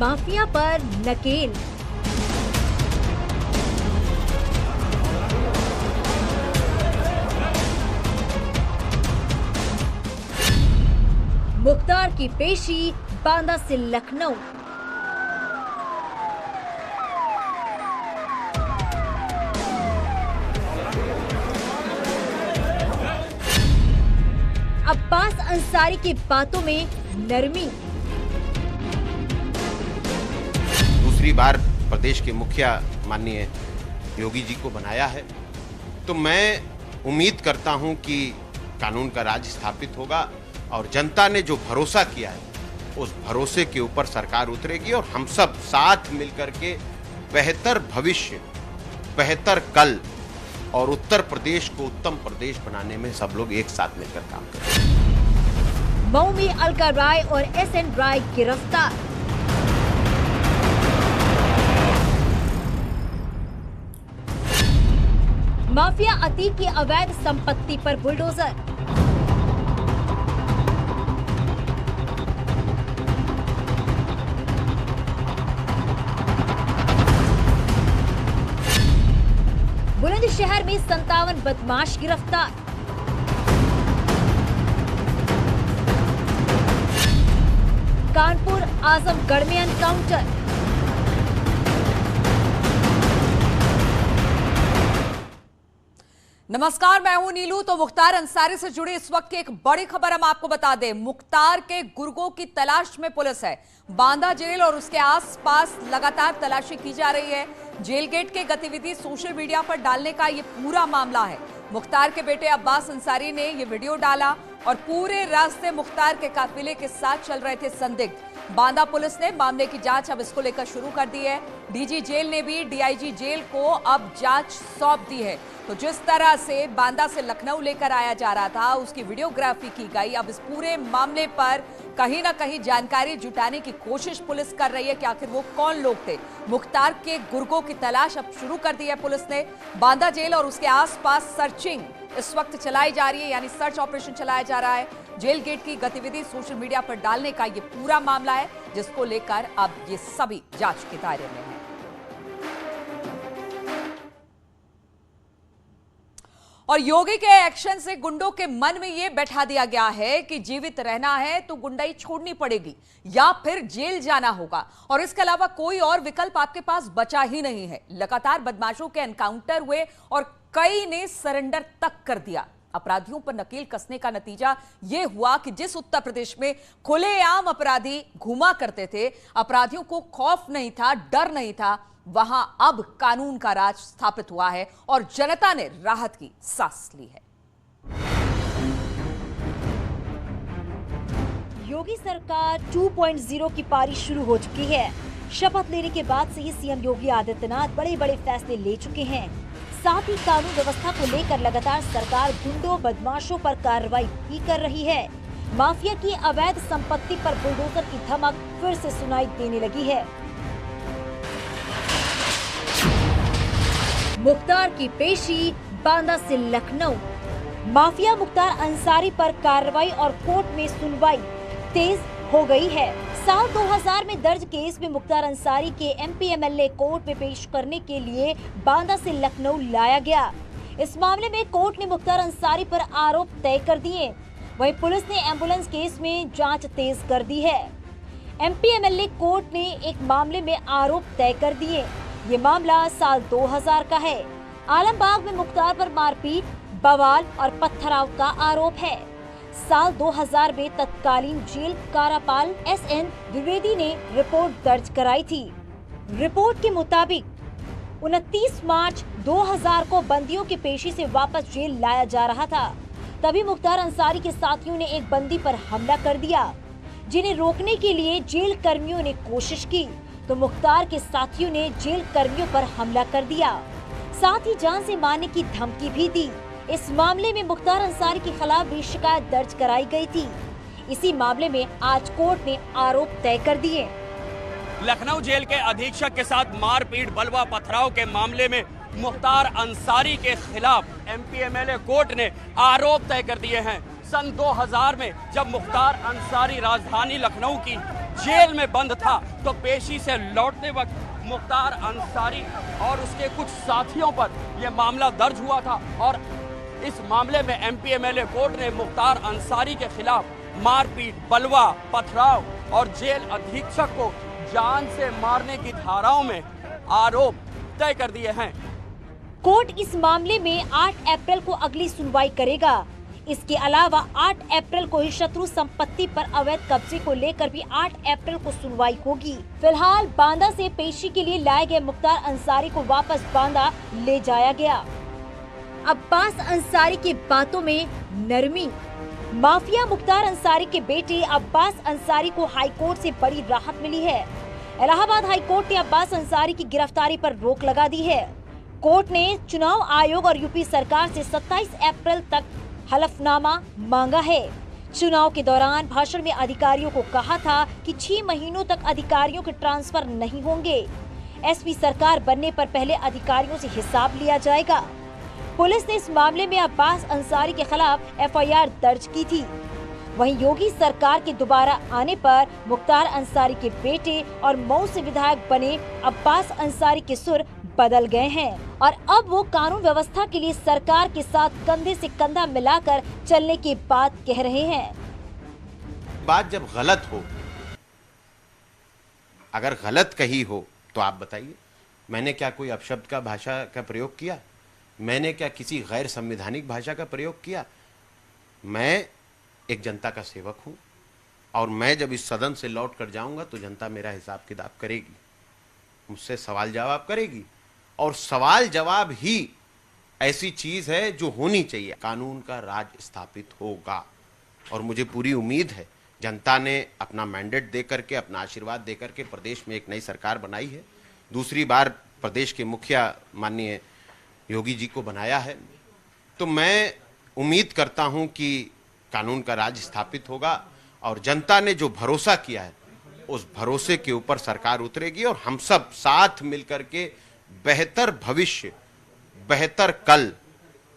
Mafia पर नकेल। मुख्तार की पेशी बांदा से लखनऊ। अब्बास अंसारी की बातों में नरमी। दूसरी बार प्रदेश के मुखिया माननीय योगी जी को बनाया है, तो मैं उम्मीद करता हूं कि कानून का राज स्थापित होगा और जनता ने जो भरोसा किया है उस भरोसे के ऊपर सरकार उतरेगी और हम सब साथ मिलकर के बेहतर भविष्य, बेहतर कल और उत्तर प्रदेश को उत्तम प्रदेश बनाने में सब लोग एक साथ मिलकर काम करें। मऊ में अलका राय और एसएन राय गिरफ्तार। माफिया अतीक की अवैध संपत्ति पर बुलडोजर। बुलंदशहर में 57 बदमाश गिरफ्तार। कानपुर आजमगढ़ में एनकाउंटर। नमस्कार, मैं हूं नीलू। तो मुख्तार अंसारी से जुड़ी इस वक्त की एक बड़ी खबर हम आपको बता दें। मुख्तार के गुर्गों की तलाश में पुलिस है। बांदा जेल और उसके आसपास लगातार तलाशी की जा रही है। जेल गेट के गतिविधि सोशल मीडिया पर डालने का ये पूरा मामला है। मुख्तार के बेटे अब्बास अंसारी ने ये वीडियो डाला और पूरे रास्ते मुख्तार के काफिले के साथ चल रहे थे संदिग्ध। बांदा पुलिस ने मामले की जांच अब इसको लेकर शुरू कर दी है। डीजी जेल ने भी डीआईजी जेल को अब जांच सौंप दी है। तो जिस तरह से बांदा से लखनऊ लेकर आया जा रहा था, उसकी वीडियोग्राफी की गई। अब इस पूरे मामले पर कहीं ना कहीं जानकारी जुटाने की कोशिश पुलिस कर रही है कि आखिर वो कौन लोग थे। मुख्तार के गुर्गों की तलाश अब शुरू कर दी है पुलिस ने। बांदा जेल और उसके आसपास सर्चिंग इस वक्त चलाई जा रही है, यानी सर्च ऑपरेशन चलाया जा रहा है। जेल गेट की गतिविधि सोशल मीडिया पर डालने का ये पूरा मामला है, जिसको लेकर अब ये सभी जांच के दायरे में है। और योगी के एक्शन से गुंडों के मन में यह बैठा दिया गया है कि जीवित रहना है तो गुंडाई छोड़नी पड़ेगी या फिर जेल जाना होगा, और इसके अलावा कोई और विकल्प आपके पास बचा ही नहीं है। लगातार बदमाशों के एनकाउंटर हुए और कई ने सरेंडर तक कर दिया। अपराधियों पर नकेल कसने का नतीजा यह हुआ कि जिस उत्तर प्रदेश में खुलेआम अपराधी घूमा करते थे, अपराधियों को खौफ नहीं था, डर नहीं था, वहां अब कानून का राज स्थापित हुआ है और जनता ने राहत की सांस ली है। योगी सरकार 2.0 की पारी शुरू हो चुकी है। शपथ लेने के बाद से ही सीएम योगी आदित्यनाथ बड़े बड़े फैसले ले चुके हैं। साथ ही कानून व्यवस्था को लेकर लगातार सरकार गुंडों बदमाशों पर कार्रवाई भी कर रही है। माफिया की अवैध संपत्ति पर बुलडोजर की धमक फिर से सुनाई देने लगी है। मुख्तार की पेशी बांदा से लखनऊ। माफिया मुख्तार अंसारी पर कार्रवाई और कोर्ट में सुनवाई तेज हो गई है। साल 2000 में दर्ज केस में मुख्तार अंसारी के एमपी एमएलए कोर्ट में पेश करने के लिए बांदा से लखनऊ लाया गया। इस मामले में कोर्ट ने मुख्तार अंसारी पर आरोप तय कर दिए। वहीं पुलिस ने एम्बुलेंस केस में जांच तेज कर दी है। एमपी एमएलए कोर्ट ने एक मामले में आरोप तय कर दिए। ये मामला साल 2000 का है। आलमबाग में मुख्तार पर मारपीट, बवाल और पत्थराव का आरोप है। साल 2000 में तत्कालीन जेल कारापाल एसएन द्विवेदी ने रिपोर्ट दर्ज कराई थी। रिपोर्ट के मुताबिक 29 मार्च 2000 को बंदियों की पेशी से वापस जेल लाया जा रहा था। तभी मुख्तार अंसारी के साथियों ने एक बंदी पर हमला कर दिया, जिन्हें रोकने के लिए जेल कर्मियों ने कोशिश की तो मुख्तार के साथियों ने जेल कर्मियों पर हमला कर दिया। साथ ही जान से मारने की धमकी भी दी। इस मामले में मुख्तार अंसारी के खिलाफ भी शिकायत दर्ज कराई गई थी। इसी मामले में आज कोर्ट ने आरोप तय कर दिए। लखनऊ जेल के अधीक्षक के साथ मारपीट, बलवा पथराव के मामले में मुख्तार अंसारी के खिलाफ एमपी एमएलए कोर्ट ने आरोप तय कर दिए हैं। सन 2000 में जब मुख्तार अंसारी राजधानी लखनऊ की जेल में बंद था, तो पेशी से लौटते वक्त मुख्तार अंसारी और उसके कुछ साथियों पर यह मामला दर्ज हुआ था और इस मामले में एमपीएमएलए कोर्ट ने मुख्तार अंसारी के खिलाफ मारपीट, बलवा, पथराव और जेल अधीक्षक को जान से मारने की धाराओं में आरोप तय कर दिए हैं। कोर्ट इस मामले में 8 अप्रैल को अगली सुनवाई करेगा। इसके अलावा 8 अप्रैल को ही शत्रु संपत्ति पर अवैध कब्जे को लेकर भी 8 अप्रैल को सुनवाई होगी। फिलहाल बांदा से पेशी के लिए लाए गए मुख्तार अंसारी को वापस बांदा ले जाया गया। अब्बास अंसारी की बातों में नरमी। माफिया मुख्तार अंसारी के बेटे अब्बास अंसारी को हाईकोर्ट से बड़ी राहत मिली है। इलाहाबाद हाईकोर्ट ने अब्बास अंसारी की गिरफ्तारी पर रोक लगा दी है। कोर्ट ने चुनाव आयोग और यूपी सरकार से 27 अप्रैल तक हलफनामा मांगा है। चुनाव के दौरान भाषण में अधिकारियों को कहा था कि 6 महीनों तक अधिकारियों के ट्रांसफर नहीं होंगे। एसपी सरकार बनने पर पहले अधिकारियों से हिसाब लिया जाएगा। पुलिस ने इस मामले में अब्बास अंसारी के खिलाफ एफआईआर दर्ज की थी। वहीं योगी सरकार के दोबारा आने पर मुख्तार अंसारी के बेटे और मऊ से विधायक बने अब्बास अंसारी के सुर बदल गए हैं और अब वो कानून व्यवस्था के लिए सरकार के साथ कंधे से कंधा मिलाकर चलने की बात कह रहे हैं। बात जब गलत हो, अगर गलत कही हो तो आप बताइए, मैंने क्या कोई अपशब्द का भाषा का प्रयोग किया? मैंने क्या किसी गैर संवैधानिक भाषा का प्रयोग किया? मैं एक जनता का सेवक हूं और मैं जब इस सदन से लौट कर जाऊंगा तो जनता मेरा हिसाब किताब करेगी, मुझसे सवाल जवाब करेगी और सवाल जवाब ही ऐसी चीज है जो होनी चाहिए। कानून का राज स्थापित होगा और मुझे पूरी उम्मीद है जनता ने अपना मैंडेट दे करके, अपना आशीर्वाद दे करके प्रदेश में एक नई सरकार बनाई है। दूसरी बार प्रदेश के मुखिया माननीय योगी जी को बनाया है, तो मैं उम्मीद करता हूं कि कानून का राज स्थापित होगा और जनता ने जो भरोसा किया है उस भरोसे के ऊपर सरकार उतरेगी और हम सब साथ मिलकर के बेहतर भविष्य, बेहतर कल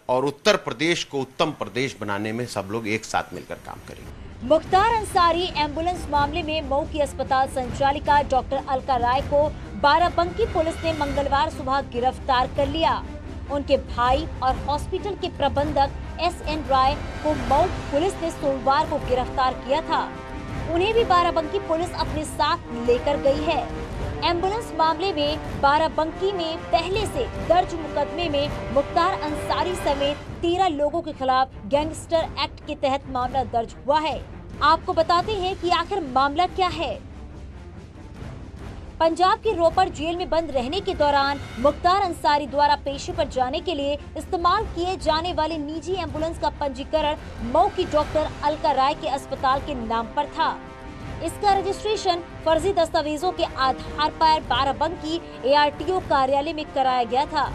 और उत्तर प्रदेश को उत्तम प्रदेश बनाने में सब लोग एक साथ मिलकर काम करेंगे। मुख्तार अंसारी एम्बुलेंस मामले में मऊ की अस्पताल संचालिका डॉक्टर अलका राय को बाराबंकी पुलिस ने मंगलवार सुबह गिरफ्तार कर लिया। उनके भाई और हॉस्पिटल के प्रबंधक SN राय को मऊ पुलिस ने सोमवार को गिरफ्तार किया था। उन्हें भी बाराबंकी पुलिस अपने साथ लेकर गई है। एम्बुलेंस मामले में बाराबंकी में पहले से दर्ज मुकदमे में मुख्तार अंसारी समेत 13 लोगों के खिलाफ गैंगस्टर एक्ट के तहत मामला दर्ज हुआ है। आपको बताते हैं कि आखिर मामला क्या है। पंजाब के रोपड़ जेल में बंद रहने के दौरान मुख्तार अंसारी द्वारा पेशी पर जाने के लिए इस्तेमाल किए जाने वाले निजी एम्बुलेंस का पंजीकरण मऊ की डॉक्टर अलका राय के अस्पताल के नाम पर था। इसका रजिस्ट्रेशन फर्जी दस्तावेजों के आधार पर बाराबंकी ARTO कार्यालय में कराया गया था।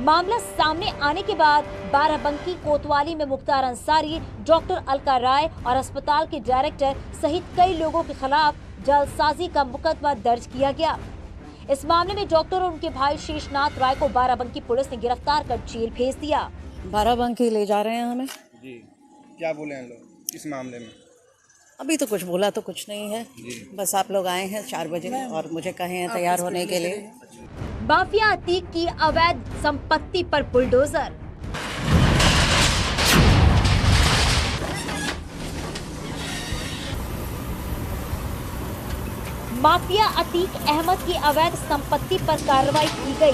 मामला सामने आने के बाद बाराबंकी कोतवाली में मुख्तार अंसारी, डॉक्टर अलका राय और अस्पताल के डायरेक्टर सहित कई लोगों के खिलाफ जालसाजी का मुकदमा दर्ज किया गया। इस मामले में डॉक्टर और उनके भाई शेषनाथ राय को बाराबंकी पुलिस ने गिरफ्तार कर जेल भेज दिया। बाराबंकी ले जा रहे हैं हमें जी। क्या बोले हैं लोग इस मामले में? अभी तो कुछ बोला तो कुछ नहीं है, बस आप लोग आए हैं 4 बजे और मुझे कहे हैं तैयार होने के लिए। माफिया अतीक की अवैध संपत्ति पर बुलडोजर। माफिया अतीक अहमद की अवैध संपत्ति पर कार्रवाई की गई।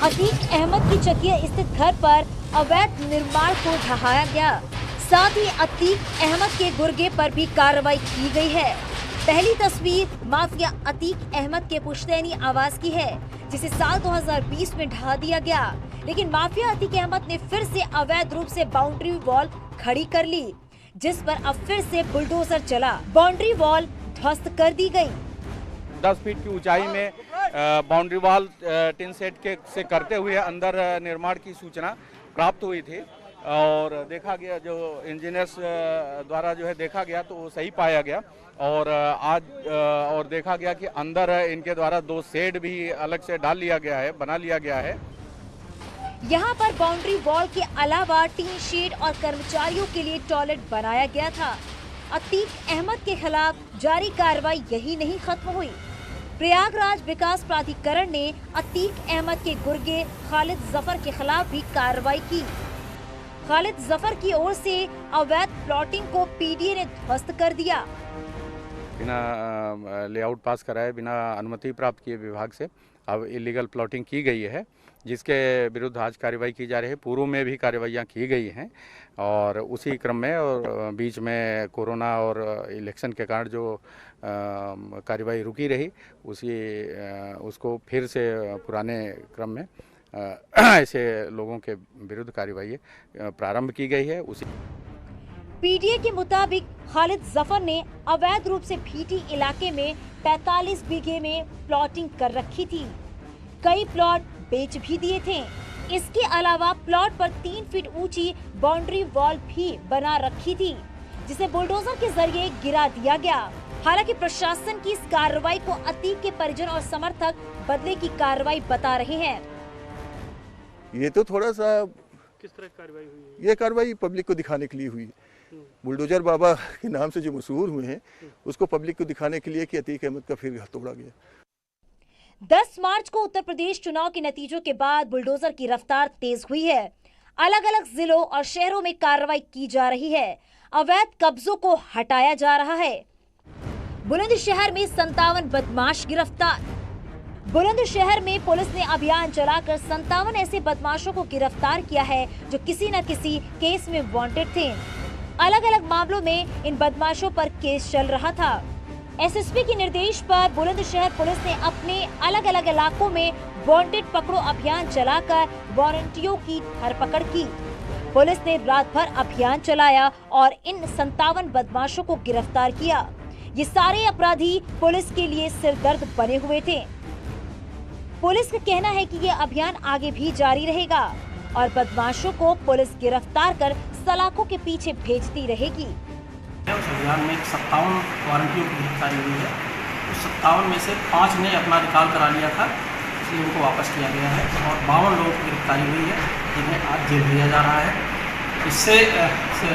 अतीक अहमद की चकिया स्थित घर पर अवैध निर्माण को ढहाया गया। साथ ही अतीक अहमद के गुर्गे पर भी कार्रवाई की गई है। पहली तस्वीर माफिया अतीक अहमद के पुश्तैनी आवास की है, जिसे साल 2020 में ढहा दिया गया। लेकिन माफिया अतीक अहमद ने फिर से अवैध रूप से बाउंड्री वॉल खड़ी कर ली, जिस पर अब फिर से बुलडोजर चला। बाउंड्री वॉल ध्वस्त कर दी गई। 10 फीट की ऊंचाई में बाउंड्री वॉल टिन सेट से करते हुए अंदर निर्माण की सूचना प्राप्त हुई थी और देखा गया, जो इंजीनियर्स द्वारा जो है देखा गया तो वो सही पाया गया और आज और देखा गया कि अंदर इनके द्वारा 2 शेड भी अलग से डाल लिया गया है, बना लिया गया है। यहाँ पर बाउंड्री वॉल के अलावा टीन शेड और कर्मचारियों के लिए टॉयलेट बनाया गया था। अतीक अहमद के खिलाफ जारी कार्रवाई यही नहीं खत्म हुई। प्रयागराज विकास प्राधिकरण ने अतीक अहमद के गुर्गे खालिद जफर के खिलाफ भी कार्रवाई की। खालिद जफर की ओर से अवैध प्लॉटिंग को पीडीए ने ध्वस्त कर दिया। बिना लेआउट पास कराए, बिना अनुमति प्राप्त किए विभाग से अब इलीगल प्लॉटिंग की गई है, जिसके विरुद्ध आज कार्रवाई की जा रही है। पूर्व में भी कार्रवाइयाँ की गई हैं और उसी क्रम में और बीच में कोरोना और इलेक्शन के कारण जो कार्रवाई रुकी रही उसको फिर से पुराने क्रम में ऐसे लोगों के विरुद्ध कार्रवाई प्रारंभ की गई है। उसी पीडीए के मुताबिक खालिद जफर ने अवैध रूप से भीटी इलाके में 45 बीघे में प्लॉटिंग कर रखी थी। कई प्लॉट बेच भी दिए थे। इसके अलावा प्लॉट पर 3 फीट ऊंची बाउंड्री वॉल भी बना रखी थी, जिसे बुलडोजर के जरिए गिरा दिया गया। हालांकि प्रशासन की इस कार्रवाई को अतीक के परिजन और समर्थक बदले की कार्रवाई बता रहे हैं। ये तो थोड़ा सा किस तरह की कार्रवाई हुई है? ये कार्रवाई पब्लिक को दिखाने के लिए हुई है। बुलडोजर बाबा के नाम से जो मशहूर हुए हैं उसको पब्लिक को दिखाने के लिए कि अतीक अहमद का फिर तोड़ा गया। 10 मार्च को उत्तर प्रदेश चुनाव के नतीजों के बाद बुलडोजर की रफ्तार तेज हुई है। अलग अलग जिलों और शहरों में कार्रवाई की जा रही है। अवैध कब्जों को हटाया जा रहा है। बुलंदशहर में 57 बदमाश गिरफ्तार। बुलंदशहर में पुलिस ने अभियान चलाकर 57 ऐसे बदमाशों को गिरफ्तार किया है जो किसी न किसी केस में वांटेड थे। अलग अलग मामलों में इन बदमाशों पर केस चल रहा था। एसएसपी के निर्देश पर बुलंदशहर पुलिस ने अपने अलग अलग इलाकों में वांटेड पकड़ो अभियान चलाकर वारंटियों की धरपकड़ की। पुलिस ने रात भर अभियान चलाया और इन 57 बदमाशों को गिरफ्तार किया। ये सारे अपराधी पुलिस के लिए सिरदर्द बने हुए थे। पुलिस का कहना है कि ये अभियान आगे भी जारी रहेगा और बदमाशों को पुलिस गिरफ्तार कर सलाखों के पीछे भेजती रहेगी। उस अभियान में 57 वारंटियों की गिरफ्तारी हुई है। उस 57 में से 5 ने अपना निकाल करा लिया था, इसलिए उनको वापस किया गया है और 52 लोगों की गिरफ्तारी हुई है, जिन्हें आज जेल भेजा जा रहा है। इससे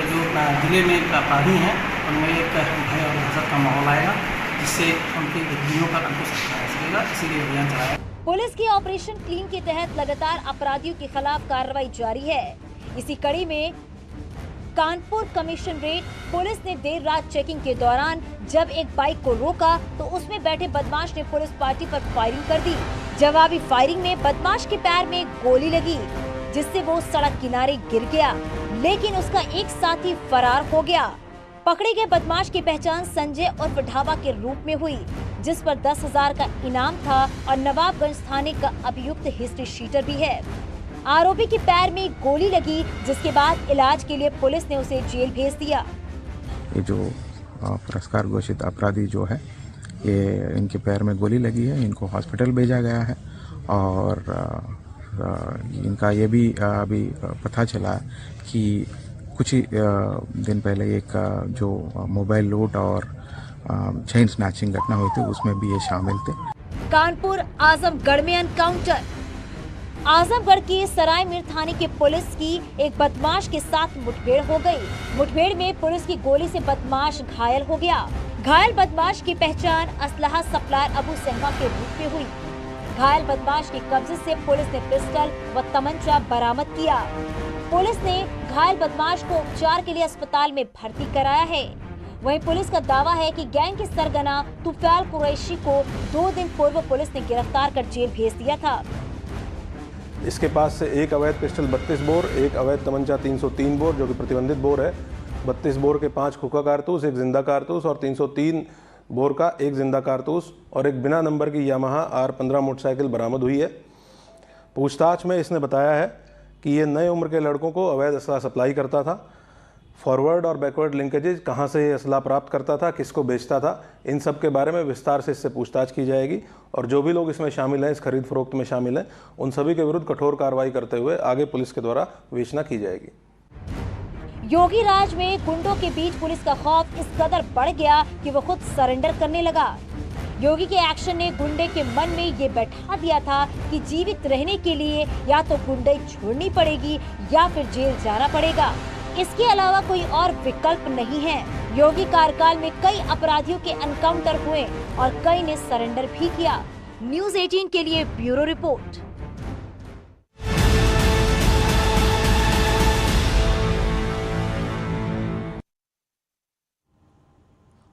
जो जिले में अपराधी हैं उनमें एक भय और दहशत का माहौल आएगा, जिससे उनकी गतिविधियों पर अंकुश रखा जा सकेगा। इसीलिए अभियान चलाया। पुलिस के ऑपरेशन क्लीन के तहत लगातार अपराधियों के खिलाफ कार्रवाई जारी है। इसी कड़ी में कानपुर कमिश्नरेट पुलिस ने देर रात चेकिंग के दौरान जब एक बाइक को रोका तो उसमें बैठे बदमाश ने पुलिस पार्टी पर फायरिंग कर दी। जवाबी फायरिंग में बदमाश के पैर में गोली लगी, जिससे वो सड़क किनारे गिर गया, लेकिन उसका एक साथी फरार हो गया। पकड़े गए बदमाश की पहचान संजय उर्फ ढाबा के रूप में हुई, जिस पर 10,000 का इनाम था और नवाबगंज थाने का अभियुक्त हिस्ट्री शीटर भी है। आरोपी के पैर में गोली लगी, जिसके बाद इलाज के लिए पुलिस ने उसे जेल भेज दिया। ये जो पुरस्कार घोषित अपराधी जो है, ये इनके पैर में गोली लगी है, इनको हॉस्पिटल भेजा गया है और इनका ये भी अभी पता चला कि कुछ ही दिन पहले एक जो मोबाइल लूट और चेन स्नैचिंग घटना हुई थी, उसमें भी ये शामिल थे। कानपुर आजमगढ़ में एनकाउंटर। आजमगढ़ के सरायमीर थाने के पुलिस की एक बदमाश के साथ मुठभेड़ हो गई। मुठभेड़ में पुलिस की गोली से बदमाश घायल हो गया। घायल बदमाश की पहचान असलहा सप्लायर अबू सहमा के रूप में हुई। घायल बदमाश के कब्जे से पुलिस ने पिस्टल व तमंचा बरामद किया। पुलिस ने घायल बदमाश को उपचार के लिए अस्पताल में भर्ती कराया है। वहीं पुलिस का दावा है कि गैंग के सरगना तुफैल कुरैशी को 2 दिन पूर्व पुलिस ने गिरफ्तार कर जेल भेज दिया था। इसके पास से एक अवैध पिस्टल 32 बोर, एक अवैध तमंचा 303 बोर जो कि प्रतिबंधित बोर है, 32 बोर के 5 खोखा कारतूस, एक जिंदा कारतूस और 303 बोर का एक जिंदा कारतूस और एक बिना नंबर की यामाहा R15 मोटरसाइकिल बरामद हुई है। पूछताछ में इसने बताया है कि ये नए उम्र के लड़कों को अवैध असला सप्लाई करता था। फॉरवर्ड और बैकवर्ड लिंकेजेज, कहाँ से ये असला प्राप्त करता था, किसको बेचता था, इन सब के बारे में विस्तार से इससे पूछताछ की जाएगी और जो भी लोग इसमें शामिल हैं, इस खरीद फरोख्त में शामिल हैं, उन सभी के विरुद्ध कठोर कार्रवाई करते हुए आगे पुलिस के द्वारा विवेचना की जाएगी। योगी राज में गुंडों के बीच पुलिस का खौफ इस कदर बढ़ गया कि वो खुद सरेंडर करने लगा। योगी के एक्शन ने गुंडे के मन में ये बैठा दिया था कि जीवित रहने के लिए या तो गुंडे छोड़नी पड़ेगी या फिर जेल जाना पड़ेगा। इसके अलावा कोई और विकल्प नहीं है। योगी कार्यकाल में कई अपराधियों के एनकाउंटर हुए और कई ने सरेंडर भी किया। न्यूज़ 18 के लिए ब्यूरो रिपोर्ट।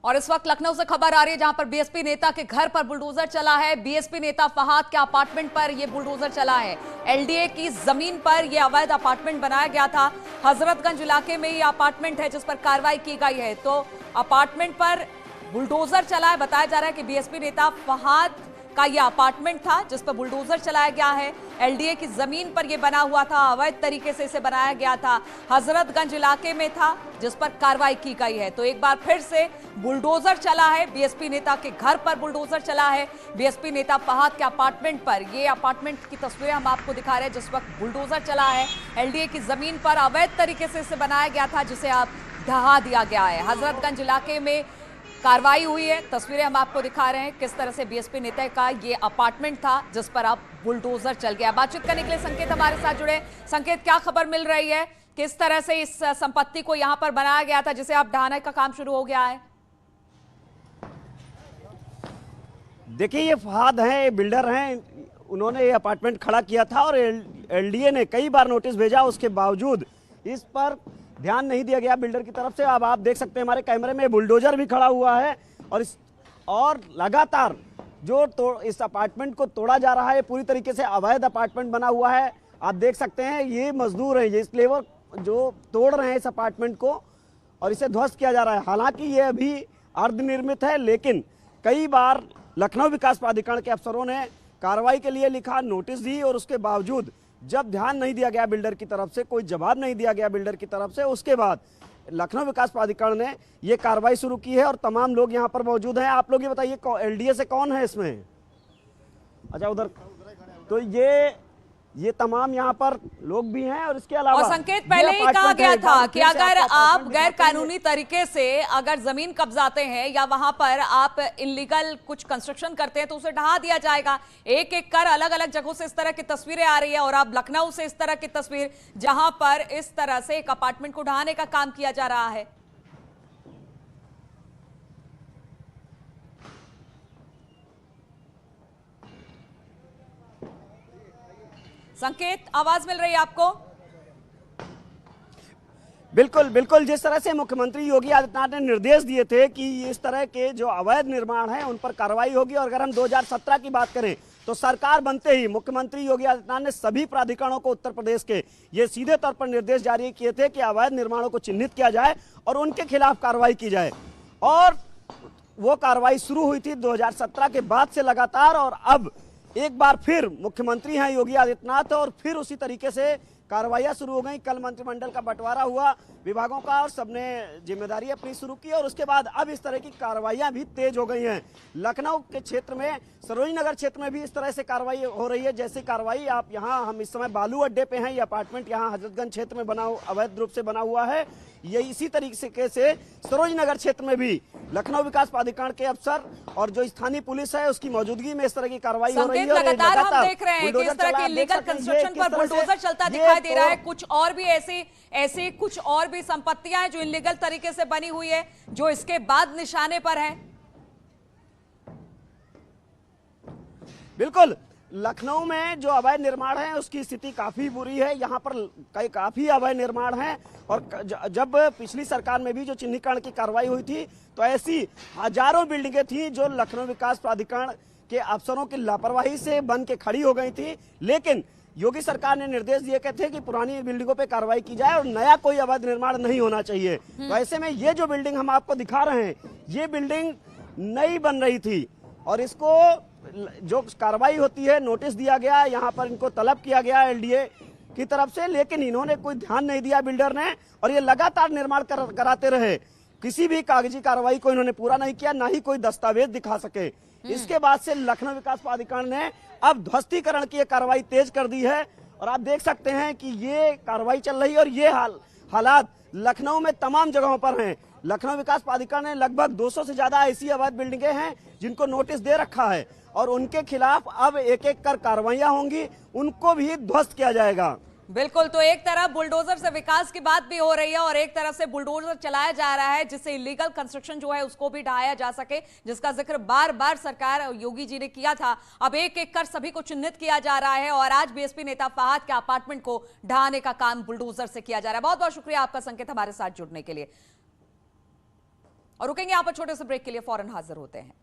और इस वक्त लखनऊ से खबर आ रही है जहां पर बीएसपी नेता के घर पर बुलडोजर चला है। बीएसपी नेता फहाद के अपार्टमेंट पर यह बुलडोजर चला है। एलडीए की जमीन पर यह अवैध अपार्टमेंट बनाया गया था। हजरतगंज इलाके में यह अपार्टमेंट है जिस पर कार्रवाई की गई है। तो अपार्टमेंट पर बुलडोजर चला है। बताया जा रहा है कि बीएसपी नेता फहाद का यह अपार्टमेंट था जिस पर बुलडोजर चलाया गया है। एलडीए की जमीन पर यह बना हुआ था, अवैध तरीके से इसे बनाया गया था। हजरतगंज इलाके में था जिस पर कार्रवाई की गई है। तो एक बार फिर से बुलडोजर चला है। बीएसपी नेता के घर पर बुलडोजर चला है। बीएसपी नेता फहाद के अपार्टमेंट पर, ये अपार्टमेंट की तस्वीरें हम आपको दिखा रहे हैं जिस वक्त बुलडोजर चला है। एलडीए की जमीन पर अवैध तरीके से इसे बनाया गया था जिसे अब ढहा दिया गया है। हजरतगंज इलाके में कार्रवाई हुई है। तस्वीरें हम आपको दिखा रहे हैं किस तरह से बीएसपी नेता का ये अपार्टमेंट था जिस पर अब बुलडोजर चल गया। बातचीत करने के लिए संकेत हमारे साथ जुड़े। संकेत, क्या खबर मिल रही है? किस तरह से इस संपत्ति को यहां पर बनाया गया था जिसे अब ढहाने का काम शुरू हो गया है? देखिए, ये फहाद हैं, ये बिल्डर हैं। उन्होंने ये अपार्टमेंट खड़ा किया था और एलडीए ने कई बार नोटिस भेजा, उसके बावजूद इस पर ध्यान नहीं दिया गया बिल्डर की तरफ से। अब आप देख सकते हैं हमारे कैमरे में बुलडोजर भी खड़ा हुआ है और लगातार जो इस अपार्टमेंट को तोड़ा जा रहा है। पूरी तरीके से अवैध अपार्टमेंट बना हुआ है। आप देख सकते हैं ये मजदूर हैं, ये इस लेबर जो तोड़ रहे हैं इस अपार्टमेंट को और इसे ध्वस्त किया जा रहा है। हालांकि ये अभी अर्धनिर्मित है, लेकिन कई बार लखनऊ विकास प्राधिकरण के अफसरों ने कार्रवाई के लिए लिखा, नोटिस दी और उसके बावजूद जब ध्यान नहीं दिया गया बिल्डर की तरफ से, कोई जवाब नहीं दिया गया बिल्डर की तरफ से, उसके बाद लखनऊ विकास प्राधिकरण ने ये कार्रवाई शुरू की है और तमाम लोग यहाँ पर मौजूद हैं। आप लोग ये बताइए, एलडीए से कौन है इसमें? अच्छा, उधर। तो ये तमाम यहाँ पर लोग भी हैं और इसके अलावा और संकेत, पहले ही कहा गया था कि अगर आप गैर कानूनी तरीके से अगर जमीन कब्जाते हैं या वहां पर आप इलीगल कुछ कंस्ट्रक्शन करते हैं तो उसे ढहा दिया जाएगा। एक एक कर अलग अलग जगहों से इस तरह की तस्वीरें आ रही है और अब लखनऊ से इस तरह की तस्वीर जहां पर इस तरह से एक अपार्टमेंट को ढहाने का काम किया जा रहा है। संकेत, आवाज मिल रही है आपको? बिल्कुल बिल्कुल। जिस तरह से मुख्यमंत्री योगी आदित्यनाथ ने निर्देश दिए थे कि इस तरह के जो अवैध निर्माण हैं उन पर कार्रवाई होगी, और अगर हम 2017 की बात करें तो सरकार बनते ही मुख्यमंत्री योगी आदित्यनाथ ने सभी प्राधिकरणों को उत्तर प्रदेश के ये सीधे तौर पर निर्देश जारी किए थे कि अवैध निर्माणों को चिन्हित किया जाए और उनके खिलाफ कार्रवाई की जाए। और वो कार्रवाई शुरू हुई थी 2017 के बाद से लगातार, और अब एक बार फिर मुख्यमंत्री हैं योगी आदित्यनाथ और फिर उसी तरीके से कार्रवाइयां शुरू हो गई। कल मंत्रिमंडल का बंटवारा हुआ विभागों का और सबने जिम्मेदारी अपनी शुरू की और उसके बाद अब इस तरह की कार्रवाइयां भी तेज हो गई हैं। लखनऊ के क्षेत्र में, सरोजनी नगर क्षेत्र में भी इस तरह से कार्रवाई हो रही है। जैसे कार्रवाई आप यहाँ, हम इस समय बालू अड्डे पे हैं, ये अपार्टमेंट यहाँ हजरतगंज क्षेत्र में बना अवैध रूप से बना हुआ है। ये इसी तरीके से सरोजनी नगर क्षेत्र में भी लखनऊ विकास प्राधिकरण के अफसर और जो स्थानीय पुलिस है उसकी मौजूदगी में इस तरह की कार्रवाई हो रही है। लगातार हम देख रहे हैं कि इस तरह की इलीगल कंस्ट्रक्शन पर बुलडोजर चलता दिखाई दे रहा है। कुछ और भी ऐसी कुछ और भी संपत्तियां हैं जो इलीगल तरीके से बनी हुई है, जो इसके बाद निशाने पर है। बिल्कुल, लखनऊ में जो अवैध निर्माण है उसकी स्थिति काफी बुरी है। यहाँ पर काफी अवैध निर्माण है और जब पिछली सरकार में भी जो चिन्हीकरण की कार्रवाई हुई थी तो ऐसी हजारों बिल्डिंगें थी जो लखनऊ विकास प्राधिकरण के अफसरों की लापरवाही से बन के खड़ी हो गई थी। लेकिन योगी सरकार ने निर्देश दिए थे कि पुरानी बिल्डिंगों पे कार्रवाई की जाए और नया कोई अवैध निर्माण नहीं होना चाहिए। तो ऐसे में ये जो बिल्डिंग हम आपको दिखा रहे हैं, ये बिल्डिंग नई बन रही थी और इसको जो कार्रवाई होती है, नोटिस दिया गया, यहाँ पर इनको तलब किया गया एलडीए की तरफ से, लेकिन इन्होंने कोई ध्यान नहीं दिया बिल्डर ने और ये लगातार निर्माण कराते रहे। किसी भी कागजी कार्रवाई को इन्होंने पूरा नहीं किया, ना ही कोई दस्तावेज दिखा सके। इसके बाद से लखनऊ विकास प्राधिकरण ने अब ध्वस्तीकरण की कार्रवाई तेज कर दी है और आप देख सकते हैं कि ये कार्रवाई चल रही है और ये हालात लखनऊ में तमाम जगहों पर हैं। लखनऊ विकास प्राधिकरण ने लगभग 200 से ज्यादा ऐसी अवैध बिल्डिंगें हैं जिनको नोटिस दे रखा है और उनके खिलाफ अब एक एक कर कार्रवाइयां होंगी, उनको भी ध्वस्त किया जाएगा। बिल्कुल, तो एक तरफ बुलडोजर से विकास की बात भी हो रही है और एक तरफ से बुलडोजर चलाया जा रहा है जिससे इलीगल कंस्ट्रक्शन जो है उसको भी ढाया जा सके, जिसका जिक्र बार बार सरकार योगी जी ने किया था। अब एक एक कर सभी को चिन्हित किया जा रहा है और आज बीएसपी नेता फहद के अपार्टमेंट को ढहाने का काम बुलडोजर से किया जा रहा है। बहुत बहुत शुक्रिया आपका संकेत हमारे साथ जुड़ने के लिए। और रुकेंगे यहाँ पर छोटे से ब्रेक के लिए, फौरन हाजिर होते हैं।